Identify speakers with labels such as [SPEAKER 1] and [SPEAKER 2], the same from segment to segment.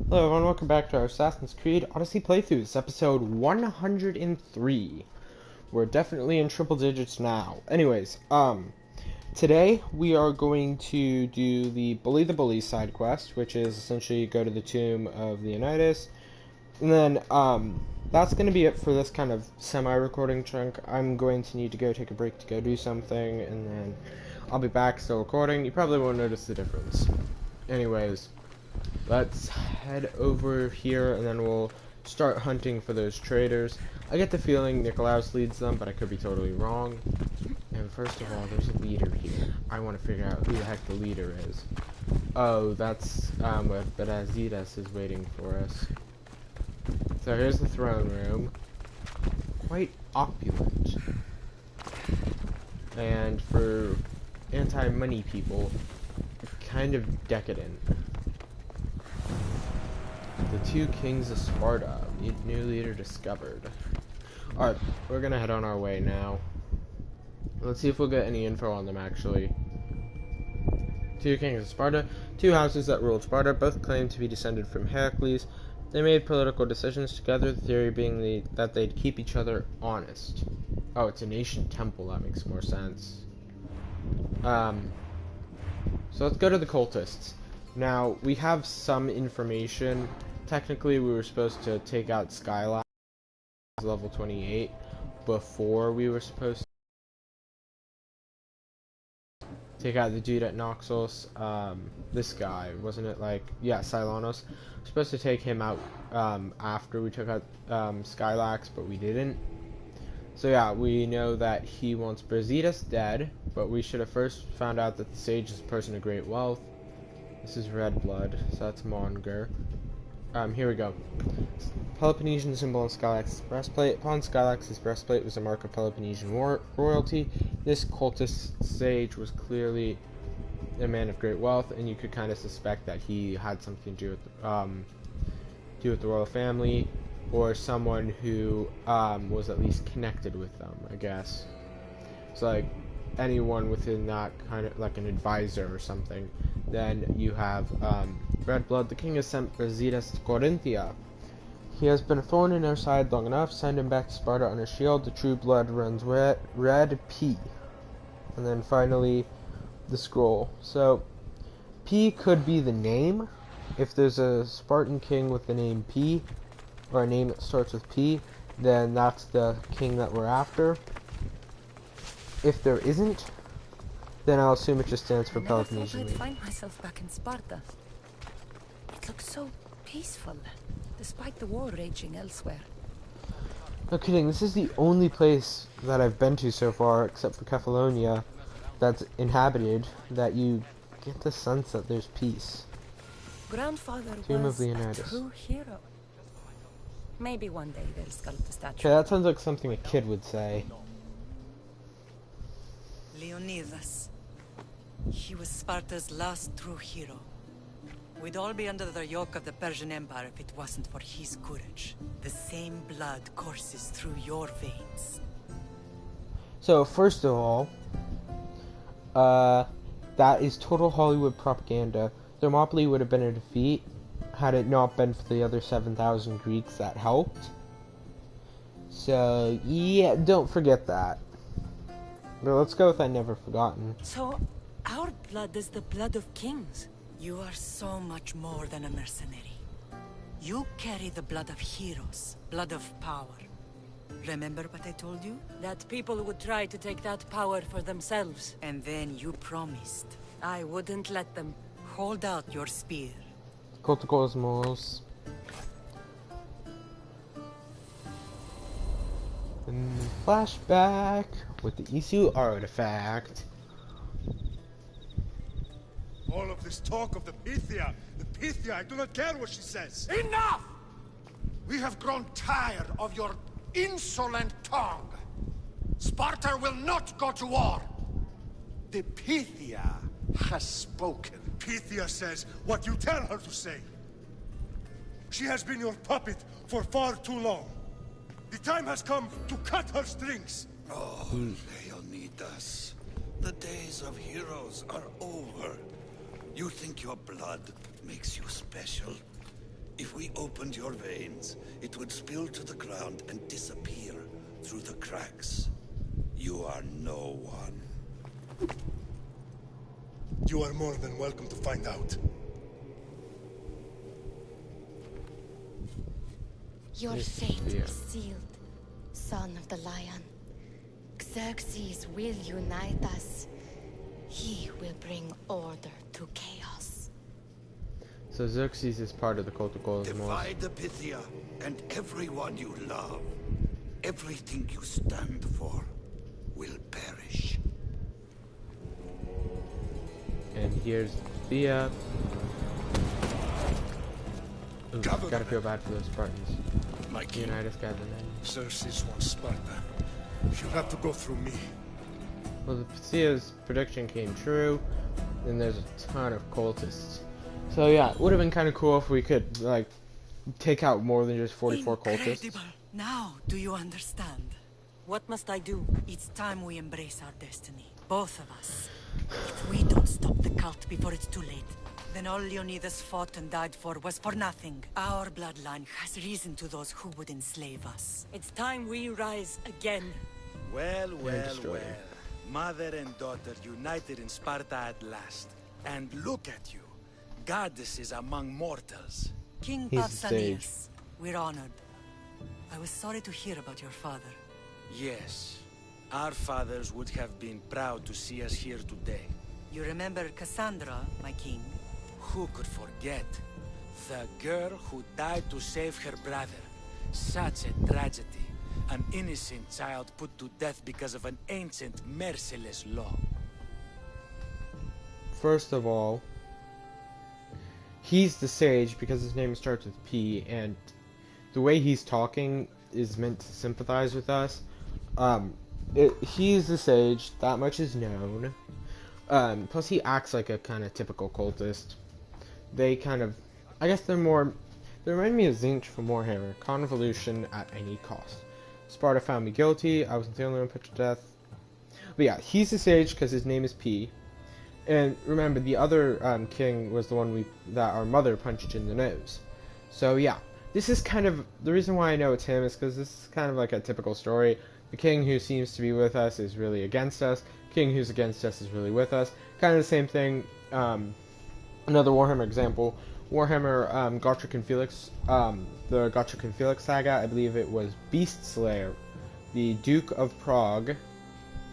[SPEAKER 1] Hello everyone, welcome back to our Assassin's Creed Odyssey playthrough. It's episode 103. We're definitely in triple digits now. Anyways, today we are going to do the Bully side quest, which is essentially go to the tomb of Leonidas. And then, that's going to be it for this kind of semi-recording chunk. I'm going to need to go take a break to go do something, and then I'll be back still recording. You probably won't notice the difference. Anyways, let's head over here and then we'll start hunting for those traders. I get the feeling Nicolaus leads them, but I could be totally wrong. And first of all, there's a leader here. I want to figure out who the heck the leader is. Oh, that's what Leonidas is waiting for us. So here's the throne room. Quite opulent. And for anti-money people, kind of decadent. The two kings of Sparta, new leader discovered. Alright, we're gonna head on our way now. Let's see if we'll get any info on them actually. Two kings of Sparta, two houses that ruled Sparta, both claimed to be descended from Heracles. They made political decisions together, the theory being that they'd keep each other honest. Oh, it's an ancient temple, that makes more sense. So let's go to the cultists. Now, we have some information. Technically, we were supposed to take out Skylax level 28 before we were supposed to take out the dude at Noxos. This guy, wasn't it like, yeah, Silonos. We're supposed to take him out after we took out Skylax, but we didn't. So yeah, we know that he wants Brasidas dead, but we should have first found out that the sage is a person of great wealth. This is red blood, so that's Monger. Here we go. Peloponnesian symbol on Skylax's breastplate. Upon Skylax's breastplate was a mark of Peloponnesian royalty. This cultist sage was clearly a man of great wealth, and you could kind of suspect that he had something to do with the royal family, or someone who was at least connected with them, I guess. So like anyone within that kind of like an advisor or something. Then you have red blood. The king has sent Brasidas to Corinthia. He has been a thorn in our side long enough. Send him back to Sparta on his shield. The true blood runs red P. And then finally, the scroll. So, P could be the name. If there's a Spartan king with the name P, or a name that starts with P, then that's the king that we're after. If there isn't, then I'll assume it just stands for Peloponnesian.
[SPEAKER 2] I never thought I'd find myself back in Sparta. It looks so peaceful, despite the war raging elsewhere.
[SPEAKER 1] No kidding, this is the only place that I've been to so far, except for Kefalonia, that's inhabited, that you get the sense that there's peace.
[SPEAKER 2] Grandfather
[SPEAKER 1] Tomb
[SPEAKER 2] was
[SPEAKER 1] of Leonidas.
[SPEAKER 2] a true hero. Maybe one day they'll sculpt the statue.
[SPEAKER 1] Okay, that sounds like something a kid would say.
[SPEAKER 3] Leonidas. He was Sparta's last true hero. We'd all be under the yoke of the Persian Empire if it wasn't for his courage. The same blood courses through your veins.
[SPEAKER 1] So, first of all, that is total Hollywood propaganda. Thermopylae would have been a defeat had it not been for the other 7,000 Greeks that helped. So, yeah, don't forget that. But let's go with I never forgotten.
[SPEAKER 3] So, our blood is the blood of kings. You are so much more than a mercenary. You carry the blood of heroes, blood of power. Remember what I told you?
[SPEAKER 2] That people would try to take that power for themselves.
[SPEAKER 3] And then you promised.
[SPEAKER 2] I wouldn't let them.
[SPEAKER 3] Hold out your spear.
[SPEAKER 1] Cult of Cosmos. And flashback with the Isu artifact.
[SPEAKER 4] All of this talk of the Pythia, I do not care what she says.
[SPEAKER 5] Enough! We have grown tired of your insolent tongue. Sparta will not go to war. The Pythia has spoken.
[SPEAKER 4] Pythia says what you tell her to say. She has been your puppet for far too long. The time has come to cut her strings.
[SPEAKER 5] Oh, Leonidas. The days of heroes are over. You think your blood makes you special?
[SPEAKER 6] If we opened your veins, it would spill to the ground and disappear through the cracks. You are no one.
[SPEAKER 4] You are more than welcome to find out.
[SPEAKER 7] Your fate is sealed, son of the lion. Xerxes will unite us. He will bring order to chaos.
[SPEAKER 1] So Xerxes is part of the cult of Golden
[SPEAKER 6] Divide the Pythia and everyone you love. Everything you stand for will perish.
[SPEAKER 1] And here's Thea. Ooh, gotta feel bad for those Spartans.
[SPEAKER 4] My king,
[SPEAKER 1] Leonidas got the name.
[SPEAKER 4] Xerxes wants Sparta. She'll have to go through me.
[SPEAKER 1] Well, the Thea's prediction came true, and there's a ton of cultists. So yeah, it would have been kind of cool if we could, like, take out more than just 44 cultists.
[SPEAKER 3] Incredible. Now, do you understand?
[SPEAKER 2] What must I do?
[SPEAKER 3] It's time we embrace our destiny. Both of us. If we don't stop the cult before it's too late, then all Leonidas fought and died for was for nothing. Our bloodline has reason to those who would enslave us.
[SPEAKER 2] It's time we rise again.
[SPEAKER 8] Well, well,
[SPEAKER 1] destroy
[SPEAKER 8] well.
[SPEAKER 1] it.
[SPEAKER 8] Mother and daughter united in Sparta at last. And look at you. Goddesses among mortals.
[SPEAKER 3] King
[SPEAKER 1] He's the sage.
[SPEAKER 3] Pausanias, we're honored. I was sorry to hear about your father.
[SPEAKER 8] Yes. Our fathers would have been proud to see us here today.
[SPEAKER 3] You remember Cassandra, my king?
[SPEAKER 8] Who could forget? The girl who died to save her brother. Such a tragedy. An innocent child put to death because of an ancient, merciless law.
[SPEAKER 1] First of all, he's the sage because his name starts with P, and the way he's talking is meant to sympathize with us. He's the sage, that much is known. Plus he acts like a kind of typical cultist. They kind of, I guess they remind me of Zinch from Warhammer, convolution at any cost. Sparta found me guilty, I wasn't the only one put to death. But yeah, he's the sage because his name is P. And remember, the other king was the one that our mother punched in the nose. So yeah, this is kind of, the reason why I know it's him is because this is kind of like a typical story. The king who seems to be with us is really against us. King who's against us is really with us. Kind of the same thing. Another Warhammer example. Warhammer Gotrek and Felix. The Gotrek and Felix saga, I believe it was Beast Slayer. The Duke of Prague,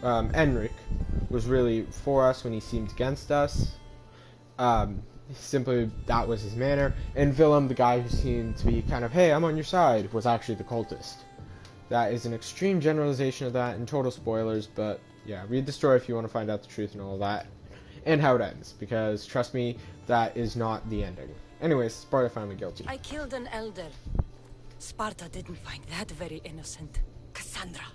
[SPEAKER 1] Enric, was really for us when he seemed against us. Simply, that was his manner. And Willem, the guy who seemed to be kind of, hey, I'm on your side, was actually the cultist. That is an extreme generalization of that, and total spoilers, but yeah, read the story if you want to find out the truth and all that. And how it ends, because, trust me, that is not the ending. Anyways, Sparta found me guilty.
[SPEAKER 2] I killed an elder. Sparta didn't find that very innocent.
[SPEAKER 3] Cassandra.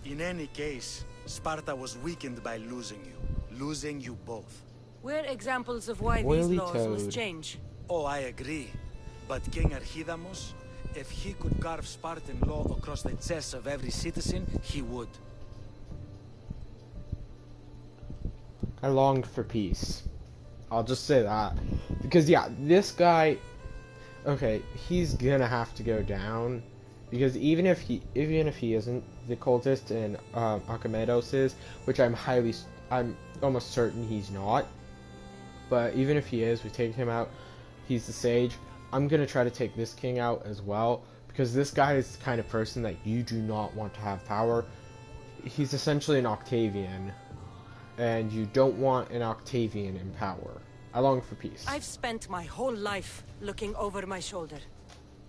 [SPEAKER 8] In any case, Sparta was weakened by losing you. Losing you both.
[SPEAKER 2] We're examples of why
[SPEAKER 1] Oily
[SPEAKER 2] these laws
[SPEAKER 1] toad.
[SPEAKER 2] must change.
[SPEAKER 8] Oh, I agree. But King Archidamos, if he could carve Spartan law across the chests of every citizen, he would.
[SPEAKER 1] I longed for peace. I'll just say that. Because, yeah, this guy... Okay, he's gonna have to go down. Because even if he isn't the cultist and Archimedes is, which I'm almost certain he's not. But even if he is, we take him out. He's the sage. I'm gonna try to take this king out as well. Because this guy is the kind of person that you do not want to have power. He's essentially an Octavian. And you don't want an Octavian in power. I long for peace.
[SPEAKER 2] I've spent my whole life looking over my shoulder.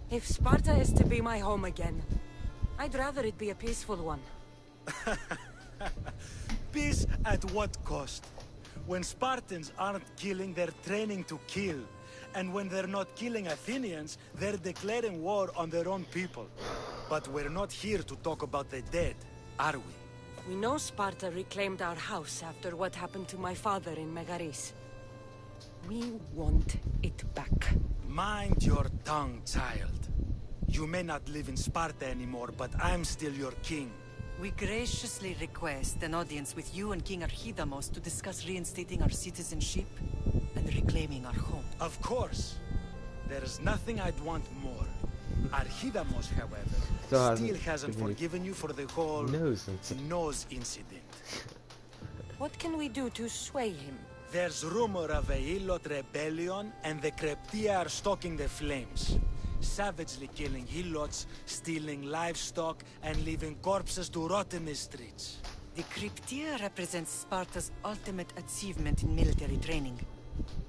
[SPEAKER 2] If Sparta is to be my home again, I'd rather it be a peaceful one.
[SPEAKER 8] Peace at what cost? When Spartans aren't killing, they're training to kill. And when they're not killing Athenians, they're declaring war on their own people. But we're not here to talk about the dead, are we?
[SPEAKER 2] We know Sparta reclaimed our house after what happened to my father in Megaris. We want it back.
[SPEAKER 8] Mind your tongue, child. You may not live in Sparta anymore, but I'm still your king.
[SPEAKER 3] We graciously request an audience with you and King Archidamos to discuss reinstating our citizenship and reclaiming our home.
[SPEAKER 8] Of course. There's nothing I'd want more. Archidamos, however, still hasn't forgiven you for the whole nose incident.
[SPEAKER 2] What can we do to sway him?
[SPEAKER 8] There's rumor of a Hilot rebellion, and the Kreptia are stalking the flames. Savagely killing Hilots, stealing livestock, and leaving corpses to rot in the streets.
[SPEAKER 3] The Cryptia represents Sparta's ultimate achievement in military training.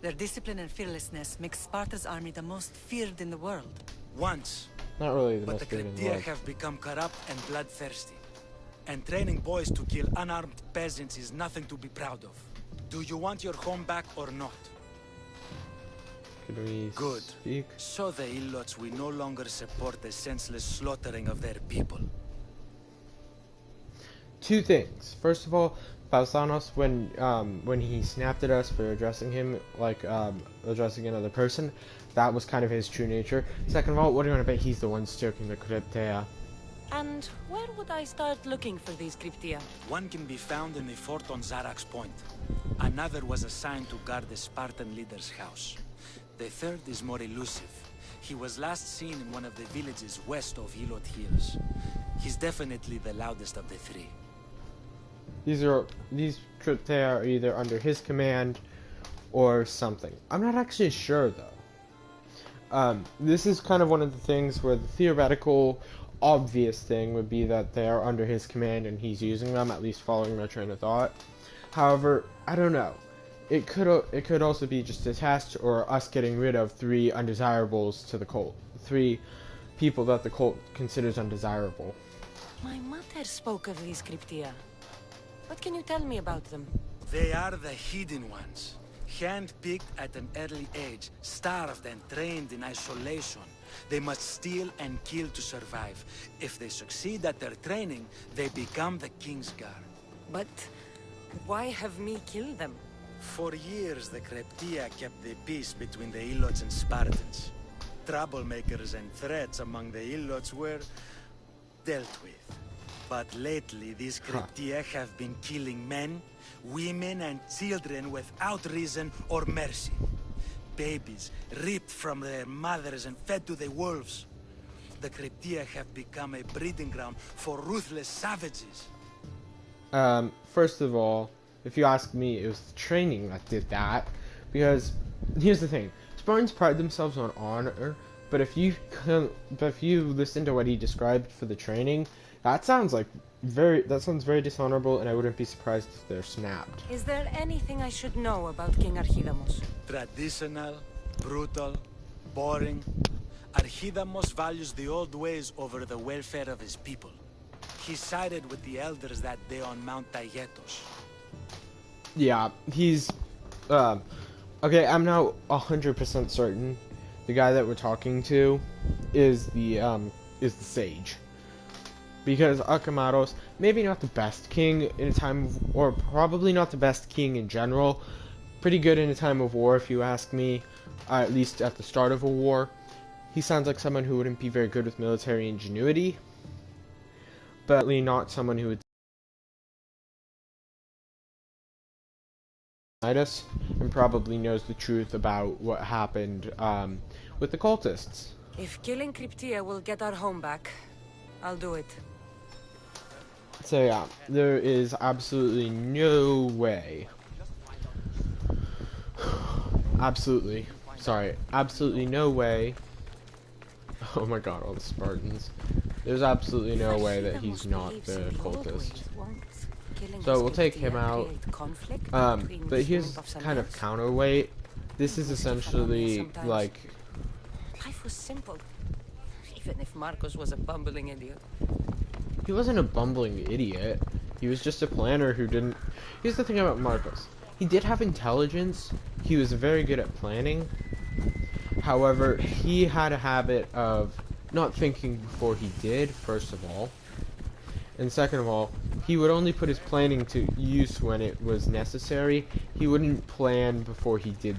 [SPEAKER 3] Their discipline and fearlessness make Sparta's army the most feared in the world.
[SPEAKER 8] Once.
[SPEAKER 1] Not really the
[SPEAKER 8] but
[SPEAKER 1] most
[SPEAKER 8] the
[SPEAKER 1] feared in the
[SPEAKER 8] Cryptia
[SPEAKER 1] world.
[SPEAKER 8] have become corrupt and bloodthirsty. And training boys to kill unarmed peasants is nothing to be proud of. Do you want your home back or not?
[SPEAKER 1] Could we
[SPEAKER 8] Good.
[SPEAKER 1] speak?
[SPEAKER 8] So the Ilots will no longer support the senseless slaughtering of their people.
[SPEAKER 1] Two things. First of all, Pausanos, when he snapped at us for addressing him like addressing another person, that was kind of his true nature. Second of all, what do you want to bet he's the one stoking the Cryptea?
[SPEAKER 2] And where would I start looking for these Cryptia?
[SPEAKER 8] One can be found in the fort on Zarak's Point. Another was assigned to guard the Spartan leader's house. The third is more elusive. He was last seen in one of the villages west of Hilot Hills. He's definitely the loudest of the three.
[SPEAKER 1] These Cryptea are either under his command or something. I'm not actually sure though. This is kind of one of the things where the theoretical obvious thing would be that they are under his command and he's using them, at least following my train of thought. However, I don't know. It could also be just a test or us getting rid of 3 undesirables to the cult. 3 people that the cult considers undesirable.
[SPEAKER 2] My mother spoke of these Cryptia. What can you tell me about them?
[SPEAKER 8] They are the hidden ones. Hand-picked at an early age, starved and trained in isolation. They must steal and kill to survive. If they succeed at their training, they become the King's Guard.
[SPEAKER 2] But why have me kill them?
[SPEAKER 8] For years, the Cryptia kept the peace between the Ilots and Spartans. Troublemakers and threats among the Ilots were dealt with. But lately, these Cryptia have been killing men, women, and children without reason or mercy. Babies ripped from their mothers and fed to the wolves. The Cryptia have become a breeding ground for ruthless savages.
[SPEAKER 1] First of all, if you ask me, it was the training that did that. Because here's the thing: Spartans pride themselves on honor, but if you listen to what he described for the training, that sounds very dishonorable, and I wouldn't be surprised if they're snapped.
[SPEAKER 2] Is there anything I should know about King Archidamos?
[SPEAKER 8] Traditional, brutal, boring. Archidamos values the old ways over the welfare of his people. He sided with the elders that day on Mount Taygetos.
[SPEAKER 1] Yeah, he's okay, I'm now 100% certain the guy that we're talking to is the sage. Because Akamatos, maybe not the best king in a time of, or probably not the best king in general. Pretty good in a time of war, if you ask me, at least at the start of a war. He sounds like someone who wouldn't be very good with military ingenuity, but not someone who would Leonidas, and probably knows the truth about what happened with the cultists.
[SPEAKER 2] If killing Cryptia will get our home back, I'll do it.
[SPEAKER 1] So yeah, there is absolutely no way. Absolutely no way. Oh my god, all the Spartans. There's absolutely no way that he's not the cultist. So we'll take him out. But here's kind of counterweight. This is essentially like...
[SPEAKER 2] Life was simple. Even if Marcos was a bumbling idiot.
[SPEAKER 1] He wasn't a bumbling idiot. He was just a planner who didn't... Here's the thing about Marcos. He did have intelligence. He was very good at planning. However, he had a habit of not thinking before he did, first of all. And second of all, he would only put his planning to use when it was necessary. He wouldn't plan before he did...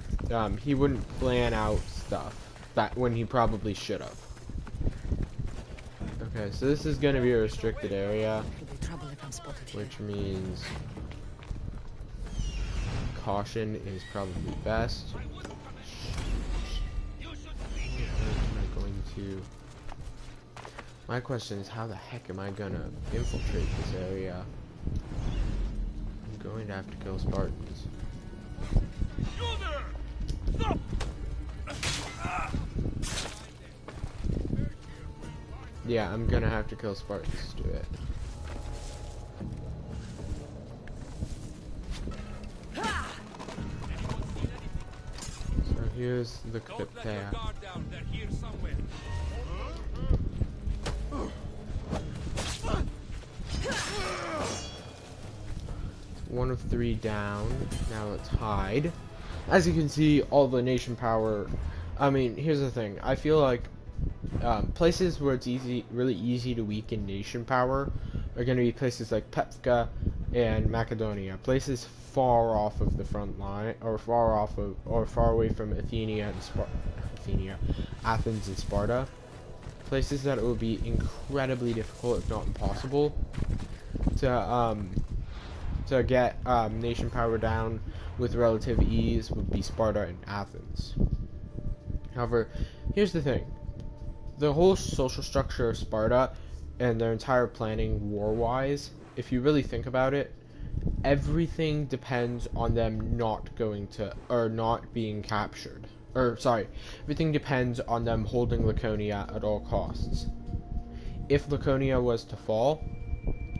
[SPEAKER 1] he wouldn't plan out stuff that when he probably should have. Okay, so this is going to be a restricted area, which means caution is probably best. to... My question is, how the heck am I gonna infiltrate this area? I'm going to have to kill Spartans. Yeah, I'm gonna have to kill Spartans to do it. So here's the clip there. One of 3 down. Now let's hide. As you can see, all the nation power. I mean, here's the thing. I feel like places where it's really easy to weaken nation power are going to be places like Pefka and Macedonia. Places far off of the front line, or far away from Athens and Sparta. Places that it would be incredibly difficult, if not impossible, to get nation power down with relative ease would be Sparta and Athens. However, here's the thing. The whole social structure of Sparta and their entire planning war-wise, if you really think about it, everything depends on them not being captured. Everything depends on them holding Laconia at all costs. If Laconia was to fall,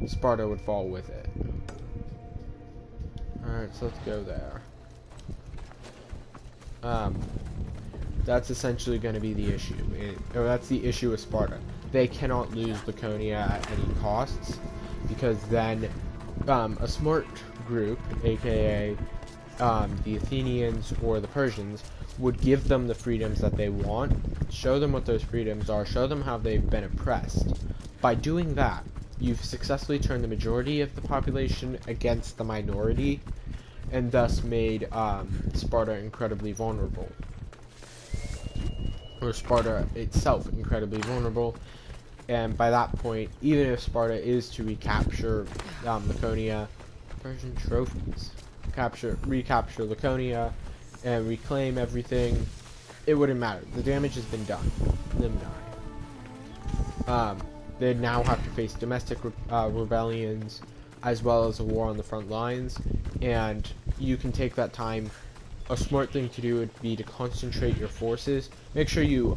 [SPEAKER 1] Sparta would fall with it. Alright, so let's go there. That's essentially going to be the issue. That's the issue with Sparta. They cannot lose Laconia at any costs, because then a smart group, aka the Athenians or the Persians, would give them the freedoms that they want, show them what those freedoms are, show them how they've been oppressed. By doing that, you've successfully turned the majority of the population against the minority, and thus made Sparta incredibly vulnerable. Or Sparta itself incredibly vulnerable, and by that point, even if Sparta is to recapture Laconia, Persian trophies, recapture Laconia, and reclaim everything, it wouldn't matter. The damage has been done. Them die. They now have to face domestic rebellions, as well as a war on the front lines, and you can take that time. A smart thing to do would be to concentrate your forces. Make sure you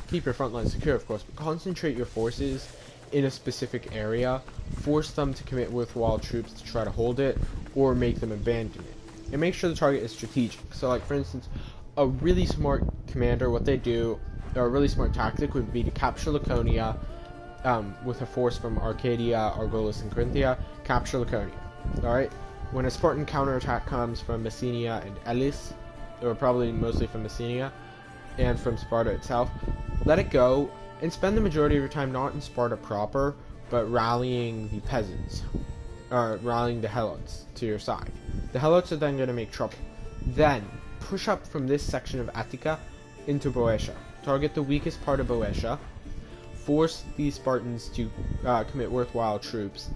[SPEAKER 1] keep your front lines secure, of course, but concentrate your forces in a specific area. Force them to commit worthwhile troops to try to hold it, or make them abandon it. And make sure the target is strategic. So, like, for instance, a really smart commander, what they do, or a really smart tactic would be to capture Laconia with a force from Arcadia, Argolis, and Corinthia. Capture Laconia. Alright? When a Spartan counterattack comes from Messenia and Elis, or probably mostly from Messenia, and from Sparta itself, let it go, and spend the majority of your time not in Sparta proper, but rallying the peasants, or rallying the Helots to your side. The Helots are then going to make trouble. Then, push up from this section of Attica into Boeotia. Target the weakest part of Boeotia, force these Spartans to commit worthwhile troops,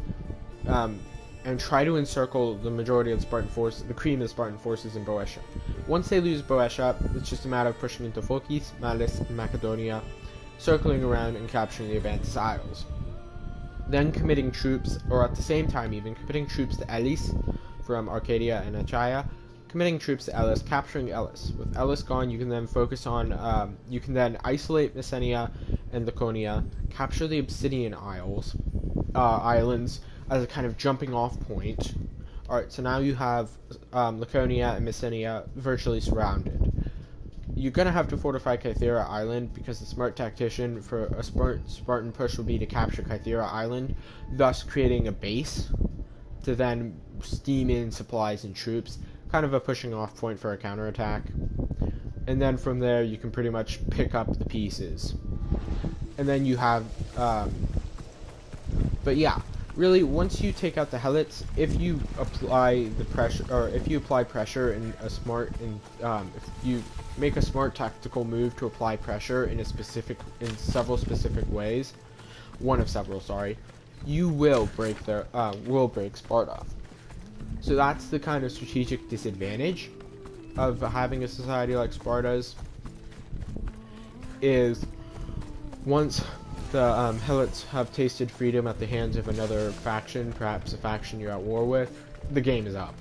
[SPEAKER 1] and try to encircle the majority of the Spartan force, the cream of the Spartan forces in Boeotia. Once they lose Boeotia, it's just a matter of pushing into Phocis, Malis, and Macedonia, circling around and capturing the Abantus Isles. Then committing troops, or at the same time even, committing troops to Elis from Arcadia and Achaia, committing troops to Elis, capturing Elis. With Elis gone, you can then focus on, you can then isolate Messenia and Laconia, capture the Obsidian islands, as a kind of jumping off point. Alright, so now you have Laconia and Messenia virtually surrounded. You're going to have to fortify Kythera Island, because the smart tactician for a Spartan push would be to capture Kythera Island, thus creating a base to then steam in supplies and troops, kind of a pushing off point for a counterattack. And then from there you can pretty much pick up the pieces. And then you have but yeah, really, once you take out the Helots, if you apply the pressure, or if you apply pressure in a smart, if you make a smart tactical move to apply pressure in several specific ways, one of several, sorry, you will break Sparta. So that's the kind of strategic disadvantage of having a society like Sparta's, is once the Helots have tasted freedom at the hands of another faction, perhaps a faction you're at war with, the game is up.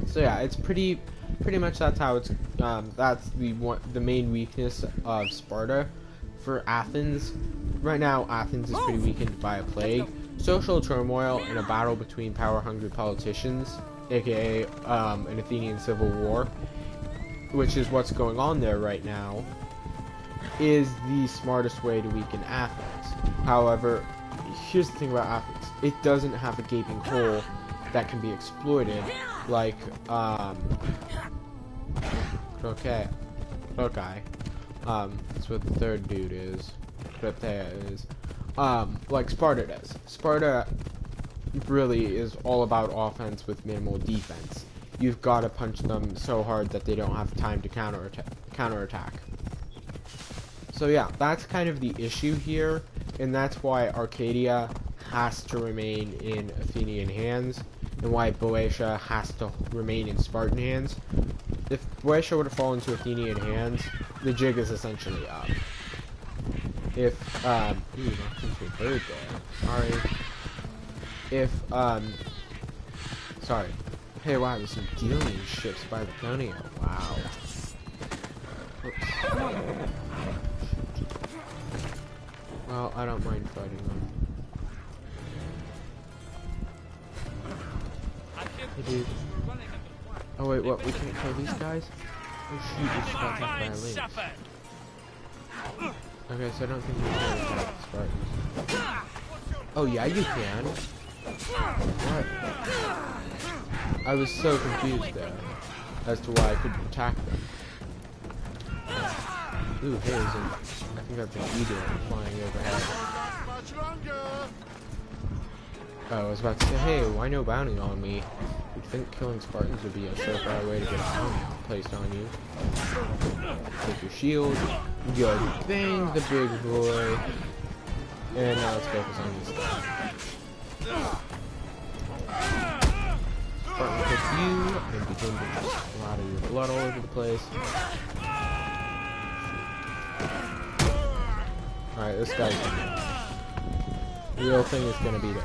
[SPEAKER 1] So yeah, it's pretty much that's how it's. That's the main weakness of Sparta. For Athens, right now Athens is pretty weakened by a plague, social turmoil, and a battle between power-hungry politicians, aka an Athenian civil war, which is what's going on there right now, is the smartest way to weaken Athens. However, here's the thing about Athens. It doesn't have a gaping hole that can be exploited like, okay. That's what the third dude is. Protea is. Like Sparta does. Sparta really is all about offense with minimal defense. You've got to punch them so hard that they don't have time to counterattack. So yeah, that's kind of the issue here, and that's why Arcadia has to remain in Athenian hands, and why Boeotia has to remain in Spartan hands. If Boeotia were to fall into Athenian hands, the jig is essentially up. If, ooh, knocked into a bird there. Sorry. If, sorry. Hey, wow, there's some dealing ships by the Laconia. Wow. Oops. Well, I don't mind fighting them. Hey, dude. Oh wait, what? We can't kill these guys? Oh shoot, we just got attacked by a lynx. Okay, so I don't think we can attack the Spartans. Oh yeah, you can. What? I was so confused there as to why I couldn't attack them. Ooh, hey, I think that's an eagle flying overhead. Oh, I was about to say, hey, why no bounty on me? You'd think killing Spartans would be a surefire way to get a bounty placed on you. Take your shield. Good. Bang the big boy. And now let's focus on this guy. Spartan kick you and begin to just splatter your blood all over the place. Alright, this guy's gonna. The real thing is gonna be to.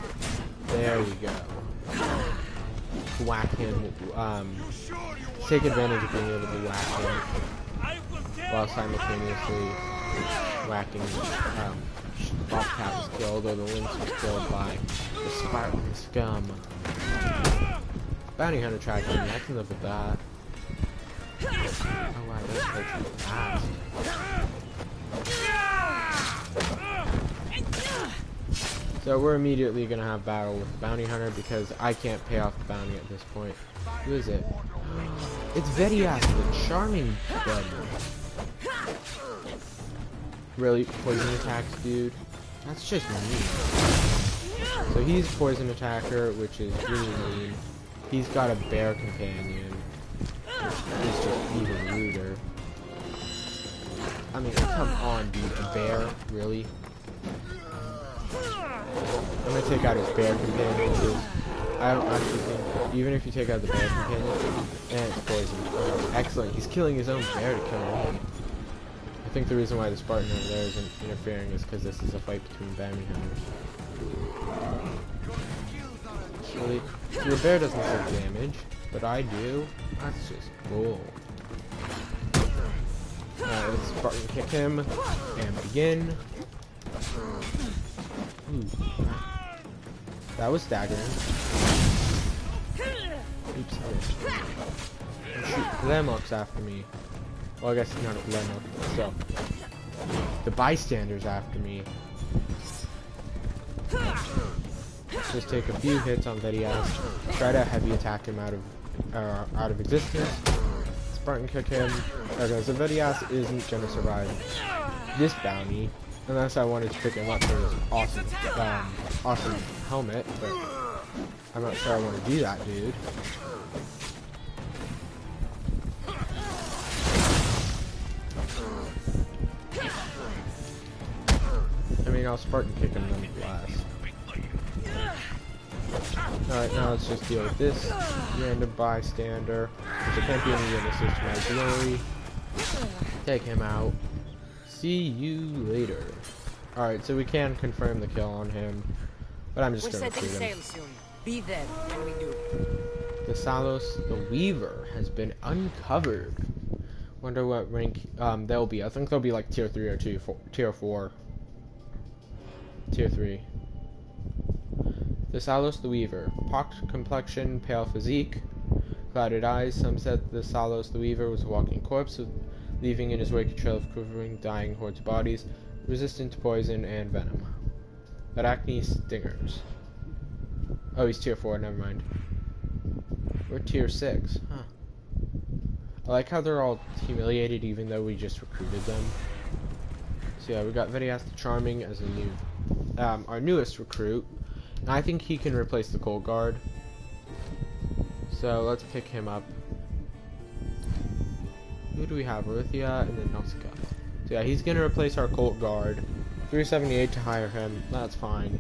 [SPEAKER 1] There we go. Whack him. Take advantage of being able to whack him while simultaneously whacking. Bobcat was killed, or the lynx was killed by the Spartan scum. Bounty hunter track on me. I can live with that. Oh wow, that's pretty fast. So we're immediately gonna have battle with the bounty hunter because I can't pay off the bounty at this point. Who is it? It's Vedias, the charming buddy. Really? Poison attacks, dude? That's just mean. So he's a poison attacker, which is really mean. He's got a bear companion. He's just even ruder. I mean, come on, dude. A bear? Really? I'm gonna take out his bear companion because I don't actually think, even if you take out the bear companion, and it's poison. Excellent, he's killing his own bear to kill me. I think the reason why the Spartan over there isn't interfering is because this is a fight between bounty hunters. Really? So the bear doesn't take damage, but I do. That's just cool. Alright, let's Spartan kick him and begin. Ooh. That was staggering. Oops, oh shoot, Glamok's after me. Well, I guess it's not a Glamok, but still. The bystander's after me. Just take a few hits on Vedias. Try to heavy attack him out of existence. Spartan kick him. Okay, so Vedias isn't gonna survive this bounty. Unless I wanted to pick him up for his awesome, awesome helmet, but I'm not sure I want to do that, dude. I mean, I'll Spartan kick him nonetheless. Alright, now let's just deal with this random bystander. There can't be any witnesses to my glory. Take him out. See you later. Alright, so we can confirm the kill on him. But I'm just
[SPEAKER 2] We're
[SPEAKER 1] gonna
[SPEAKER 2] setting
[SPEAKER 1] recruit him.
[SPEAKER 2] sail soon. Be there when we do.
[SPEAKER 1] The Salos the Weaver has been uncovered. Wonder what rank they'll be. I think they'll be like tier 3 or tier 4. Tier 3. The Salos the Weaver. Pocked complexion, pale physique, clouded eyes. Some said the Salos the Weaver was a walking corpse, leaving in his wake a trail of quivering, dying hordes of bodies, resistant to poison and venom. Arachne stingers. Oh, he's tier 4, never mind. We're tier 6, huh. I like how they're all humiliated even though we just recruited them. So yeah, we got Vidias the Charming as a new, our newest recruit. And I think he can replace the Cold Guard. So let's pick him up. Who do we have? Ruthia and then Nausicaa. So yeah, he's gonna replace our Colt Guard. 378 to hire him. That's fine.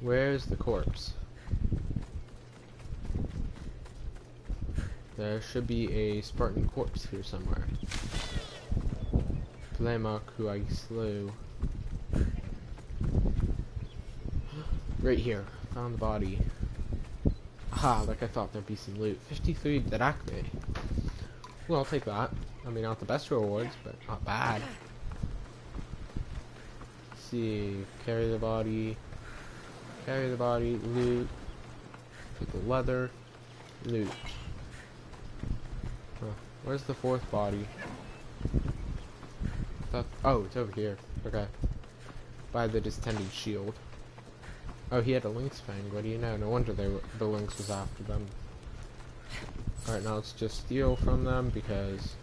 [SPEAKER 1] Where's the corpse? There should be a Spartan corpse here somewhere. Plemok, who I slew. Right here. Found the body. Aha, like I thought there'd be some loot. 53 drachmae. Well, I'll take that. I mean, not the best rewards, but not bad. Let's see. Carry the body. Carry the body. Loot. Take the leather. Loot. Huh. Where's the fourth body? Oh, it's over here. Okay. By the distended shield. Oh, he had a lynx fang. What do you know? No wonder the lynx was after them. Alright, now let's just steal from them because...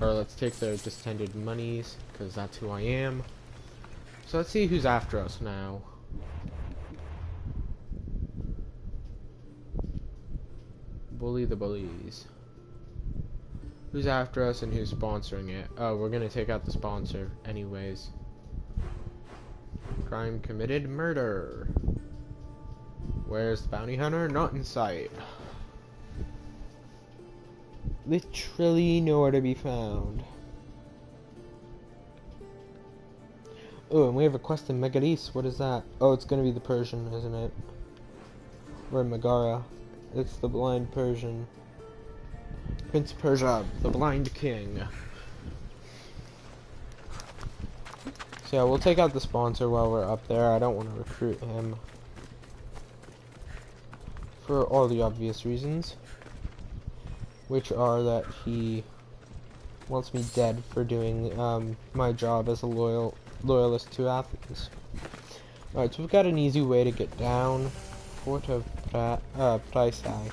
[SPEAKER 1] Or let's take their distended monies, because that's who I am. So let's see who's after us now. Bully the bullies. Who's after us and who's sponsoring it? Oh, we're gonna take out the sponsor anyways. Crime committed, murder. Where's the bounty hunter? Not in sight. Literally nowhere to be found. Oh, and we have a quest in Megaris. What is that? Oh, it's gonna be the Persian, isn't it? Or Megara. It's the blind Persian. Prince Persia, the blind king. So yeah, we'll take out the sponsor while we're up there. I don't want to recruit him. For all the obvious reasons. Which are that he wants me dead for doing my job as a loyalist to Athens. Alright, so we've got an easy way to get down. Fort of Praesai.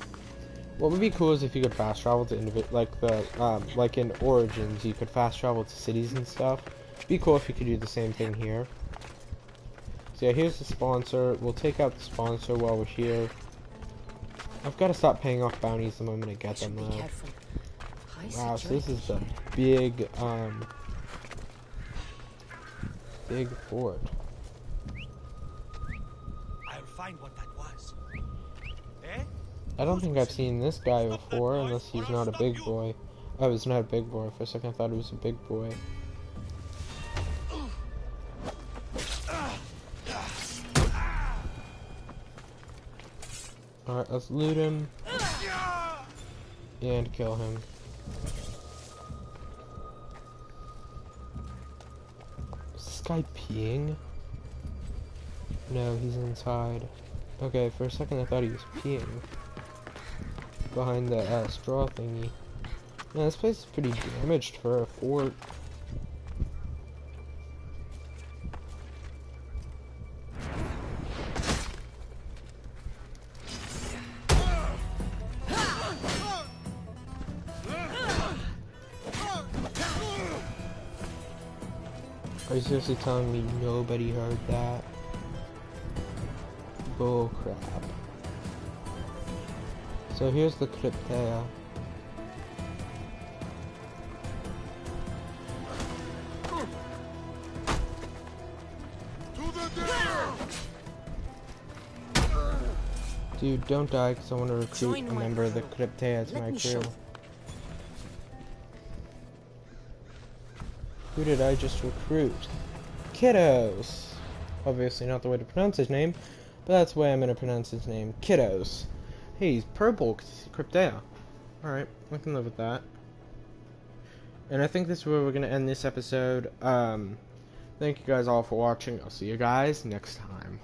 [SPEAKER 1] What would be cool is if you could fast travel to like in Origins, you could fast travel to cities and stuff. It'd be cool if you could do the same thing here. So yeah, here's the sponsor. We'll take out the sponsor while we're here. I've got to stop paying off bounties the moment I get them though. Wow, so this is the big big fort.
[SPEAKER 8] I'll find what that was.
[SPEAKER 1] I don't think I've seen this guy before, unless he's not a big boy. Oh, he's not a big boy. For a second I thought he was a big boy. Alright, let's loot him. And kill him. Is this guy peeing? No, he's inside. Okay, for a second I thought he was peeing. Behind the straw thingy. Yeah, this place is pretty damaged for a fort. Are you seriously telling me nobody heard that? Bull crap. So here's the Cryptea. Dude, don't die, because I want to recruit
[SPEAKER 2] Join
[SPEAKER 1] a
[SPEAKER 2] my
[SPEAKER 1] member of the
[SPEAKER 2] crew.
[SPEAKER 1] Cryptea to
[SPEAKER 2] Let
[SPEAKER 1] my
[SPEAKER 2] me
[SPEAKER 1] crew.
[SPEAKER 2] show.
[SPEAKER 1] Who did I just recruit? Kiddos! Obviously not the way to pronounce his name, but that's the way I'm going to pronounce his name. Kiddos. Hey, he's purple, 'cause he's Cryptea. Alright, I can live with that. And I think this is where we're going to end this episode. Thank you guys all for watching. I'll see you guys next time.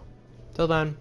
[SPEAKER 1] Till then.